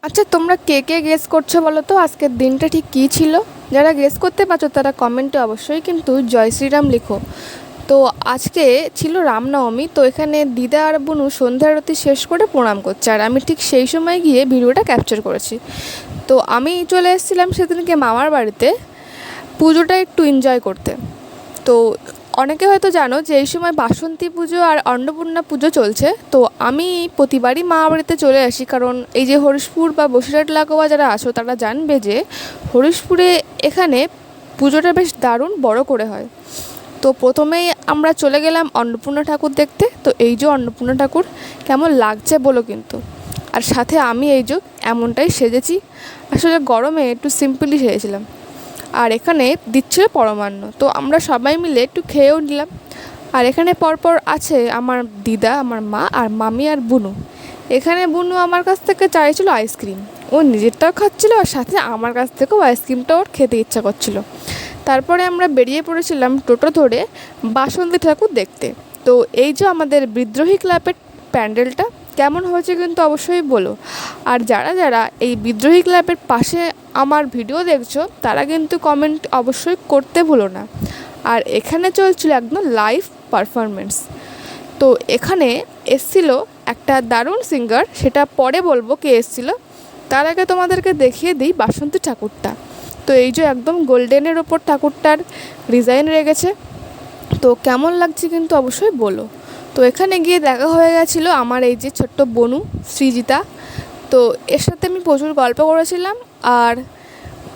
আচ্ছা, তোমরা কে কে গেস করছো বলো তো আজকের দিনটা ঠিক কী ছিল? যারা গেস করতে পারছো তারা কমেন্টে অবশ্যই কিন্তু জয় শ্রীরাম লিখো। তো আজকে ছিল রামনবমী, তো এখানে দিদা আর বুনু সন্ধ্যা আরতি শেষ করে প্রণাম করছে, আর আমি ঠিক সেই সময় গিয়ে ভিডিওটা ক্যাপচার করেছি। তো আমি চলে এসেছিলাম সেদিনকে মামার বাড়িতে পুজোটা একটু এনজয় করতে। তো অনেকে হয়তো জানো যে এই সময় বাসন্তী পুজো আর অন্নপূর্ণা পুজো চলছে। তো আমি প্রতিবারই মা বাড়িতে চলে আসি, কারণ এই যে হরিশপুর বা বসিরহাট লাগোয়া যারা আছো তারা জানবে যে হরিশপুরে এখানে পুজোটা বেশ দারুণ বড় করে হয়। তো প্রথমেই আমরা চলে গেলাম অন্নপূর্ণা ঠাকুর দেখতে। তো এই যে অন্নপূর্ণা ঠাকুর কেমন লাগছে বলো কিন্তু। আর সাথে আমি এই যে এমনটাই সেজেছি, আসলে গরমে একটু সিম্পলি সেজেছিলাম। আর এখানে দিচ্ছিল পরমান্ন, তো আমরা সবাই মিলে একটু খেয়েও নিলাম। আর এখানে পরপর আছে আমার দিদা, আমার মা আর মামি আর বুনু। এখানে বুনু আমার কাছ থেকে চাইছিল আইসক্রিম, ও নিজেরটাও খাচ্ছিল আর সাথে আমার কাছ থেকেও আইসক্রিমটা ওর খেতে ইচ্ছা করছিল। তারপরে আমরা বেরিয়ে পড়েছিলাম টোটো ধরে বাসন্তী ঠাকুর দেখতে। তো এই যে আমাদের বিদ্রোহী ক্লাবের প্যান্ডেলটা কেমন হয়েছে কিন্তু অবশ্যই বলো। আর যারা যারা এই বিদ্রোহী ক্লাবের পাশে আমার ভিডিও দেখছো তারা কিন্তু কমেন্ট অবশ্যই করতে ভুলো না। আর এখানে চলছিল একদম লাইভ পারফরমেন্স। তো এখানে এসছিল একটা দারুণ সিঙ্গার, সেটা পরে বলবো কে এসছিল। তার আগে তোমাদেরকে দেখিয়ে দিই বাসন্তী ঠাকুরটা। তো এই যে একদম গোল্ডেনের ওপর ঠাকুরটার ডিজাইন রেখেছে, তো কেমন লাগছে কিন্তু অবশ্যই বলো। তো এখানে গিয়ে দেখা হয়ে গেছিলো আমার এই যে ছোট্ট বনু সৃজিতা। তো এর সাথে আমি প্রচুর গল্প করেছিলাম আর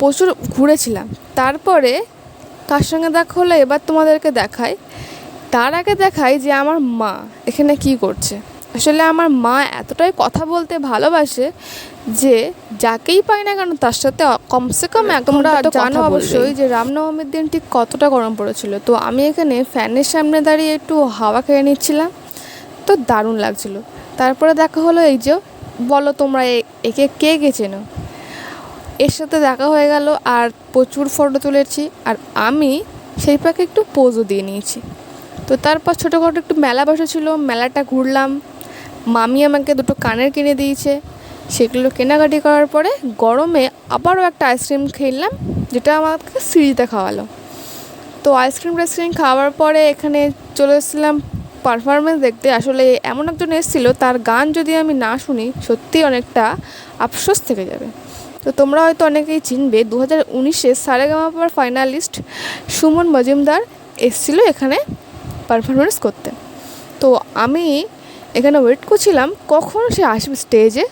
প্রচুর ঘুরেছিলাম। তারপরে কার সঙ্গে দেখা হলো এবার তোমাদেরকে দেখাই। তার আগে দেখাই যে আমার মা এখানে কি করছে। আসলে আমার মা এতটাই কথা বলতে ভালোবাসে যে যাকেই পায় না কেন তার সাথে কমসে কম তোমরা জানো অবশ্যই যে রামনবমীর দিন ঠিক কতটা গরম পড়েছিল। তো আমি এখানে ফ্যানের সামনে দাঁড়িয়ে একটু হাওয়া খেয়ে নিচ্ছিলাম, তো দারুণ লাগছিল। তারপরে দেখা হলো এই যে, বলো তোমরা একে কে কে চেনো। এর সাথে দেখা হয়ে গেল আর প্রচুর ফটো তুলেছি, আর আমি সেই পাকে একটু পোজও দিয়ে নিয়েছি। তো তারপর ছোটোখাটো একটু মেলা বসেছিল, মেলাটা ঘুরলাম। মামি আমাকে দুটো কানের কিনে দিয়েছে, সেগুলো কেনাকাটি করার পরে গরমে আবারও একটা আইসক্রিম খেলাম, যেটা আমাকে সিঁড়িতে খাওয়ালো। তো আইসক্রিম খাওয়ার পরে এখানে চলে এসেছিলাম পারফরমেন্স দেখতে। আসলে এমন একজন এসেছিলো, তার গান যদি আমি না শুনি সত্যি অনেকটা আফসোস থেকে যাবে। তো তোমরা হয়তো অনেকেই চিনবে, 2019-এ সারেগামাপার ফাইনালিস্ট সুমন মজুমদার এসেছিলো এখানে পারফরমেন্স করতে। তো আমি এখানে ওয়েট করছিলাম কখন সে আসবে স্টেজে,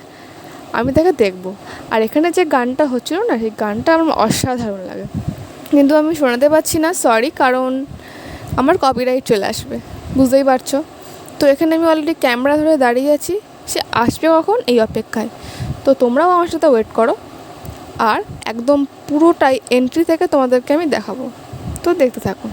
আমি তাকে দেখব। আর এখানে যে গানটা হচ্ছিলো না, সেই গানটা আমার অসাধারণ লাগে, কিন্তু আমি শোনাতে পারছি না, সরি, কারণ আমার কপিরাইট চলে আসবে, বুঝতেই পারছো। তো এখানে আমি অলরেডি ক্যামেরা ধরে দাঁড়িয়ে আছি, সে আসবে কখন এই অপেক্ষায়। তো তোমরাও আমার সাথে ওয়েট করো, আর একদম পুরোটাই এন্ট্রি থেকে তোমাদেরকে আমি দেখাবো, তো দেখতে থাকো।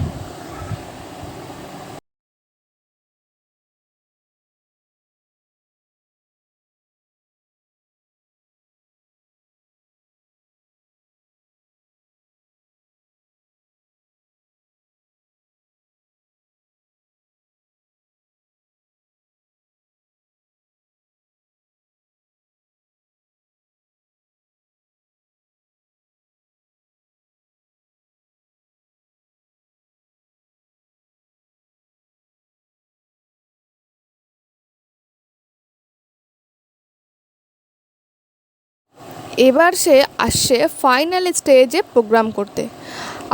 এবার সে আসছে ফাইনাল স্টেজে প্রোগ্রাম করতে।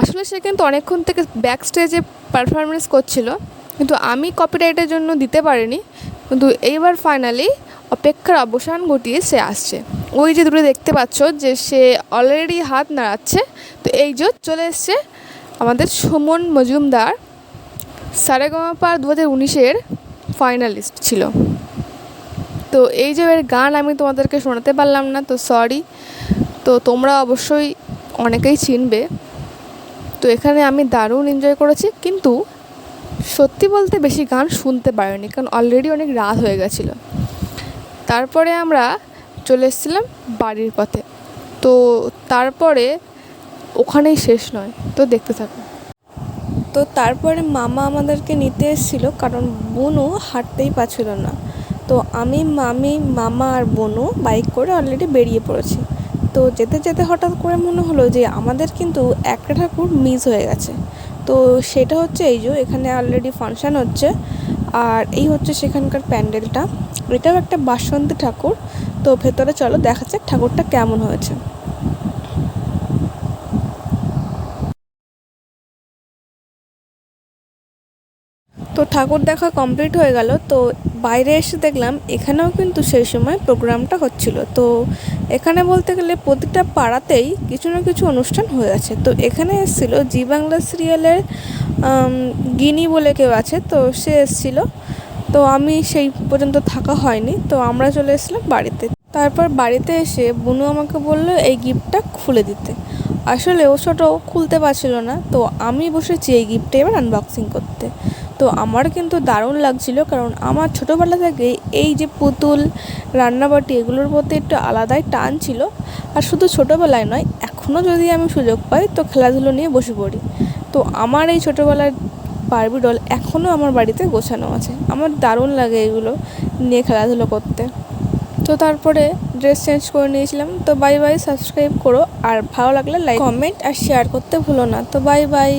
আসলে সে কিন্তু অনেকক্ষণ থেকে ব্যাক স্টেজে পারফরমেন্স করছিল, কিন্তু আমি কপিরাইটের জন্য দিতে পারিনি। কিন্তু এইবার ফাইনালি অপেক্ষার অবসান ঘটিয়ে সে আসছে। ওই যে দূরে দেখতে পাচ্ছ যে সে অলরেডি হাত নাড়াচ্ছে। তো এই যে চলে এসছে আমাদের সুমন মজুমদার, সারেগামাপা 2019-এর ফাইনালিস্ট ছিল। তো এই যে এর গান আমি তোমাদেরকে শোনাতে পারলাম না, তো সরি। তো তোমরা অবশ্যই অনেকেই চিনবে। তো এখানে আমি দারুণ এনজয় করেছি, কিন্তু সত্যি বলতে বেশি গান শুনতে পারিনি, কারণ অলরেডি অনেক রাত হয়ে গেছিলো। তারপরে আমরা চলে এসেছিলাম বাড়ির পথে। তো তারপরে ওখানেই শেষ নয়, তো দেখতে থাকো। তো তারপরে মামা আমাদেরকে নিতে এসেছিলো, কারণ বুনু হাঁটতেই পারছিল না। তো আমি, মামি, মামা আর বোনও বাইক করে অলরেডি বেরিয়ে পড়েছি। তো যেতে যেতে হঠাৎ করে মনে হলো যে আমাদের কিন্তু একটা ঠাকুর মিস হয়ে গেছে। তো সেটা হচ্ছে এই যে এখানে অলরেডি ফাংশান হচ্ছে, আর এই হচ্ছে সেখানকার প্যান্ডেলটা। এটাও একটা বাসন্তী ঠাকুর। তো ভেতরে চলো দেখা যাক ঠাকুরটা কেমন হয়েছে। তো ঠাকুর দেখা কমপ্লিট হয়ে গেল। তো বাইরে এসে দেখলাম এখানেও কিন্তু সেই সময় প্রোগ্রামটা হচ্ছিল। তো এখানে বলতে গেলে প্রতিটা পাড়াতেই কিছু না কিছু অনুষ্ঠান হয়ে আছে। তো এখানে এসেছিলো জি বাংলা সিরিয়ালের গিনি বলে কেউ আছে, তো সে এসেছিলো। তো আমি সেই পর্যন্ত থাকা হয়নি, তো আমরা চলে এসেছিলাম বাড়িতে। তারপর বাড়িতে এসে বুনু আমাকে বললো এই গিফটটা খুলে দিতে। আসলে ও ছোটো, খুলতে পারছিল না, তো আমি বসেছি এই গিফটটা এবার আনবক্সিং করতে। তো আমার কিন্তু দারুণ লাগছিল, কারণ আমার ছোটোবেলা থেকে এই যে পুতুল, রান্নাবাটি এগুলোর প্রতি একটু আলাদাই টান ছিল। আর শুধু ছোটোবেলায় নয়, এখনও যদি আমি সুযোগ পাই তো খেলাধুলো নিয়ে বসে পড়ি। তো আমার এই ছোটোবেলার বারবি ডল এখনও আমার বাড়িতে গোছানো আছে। আমার দারুণ লাগে এগুলো নিয়ে খেলাধুলো করতে। তো তারপরে ড্রেস চেঞ্জ করে নিয়েছিলাম। তো বাই বাই, সাবস্ক্রাইব করো, আর ভালো লাগলে লাইক, কমেন্ট আর শেয়ার করতে ভুলো না। তো বাই বাই।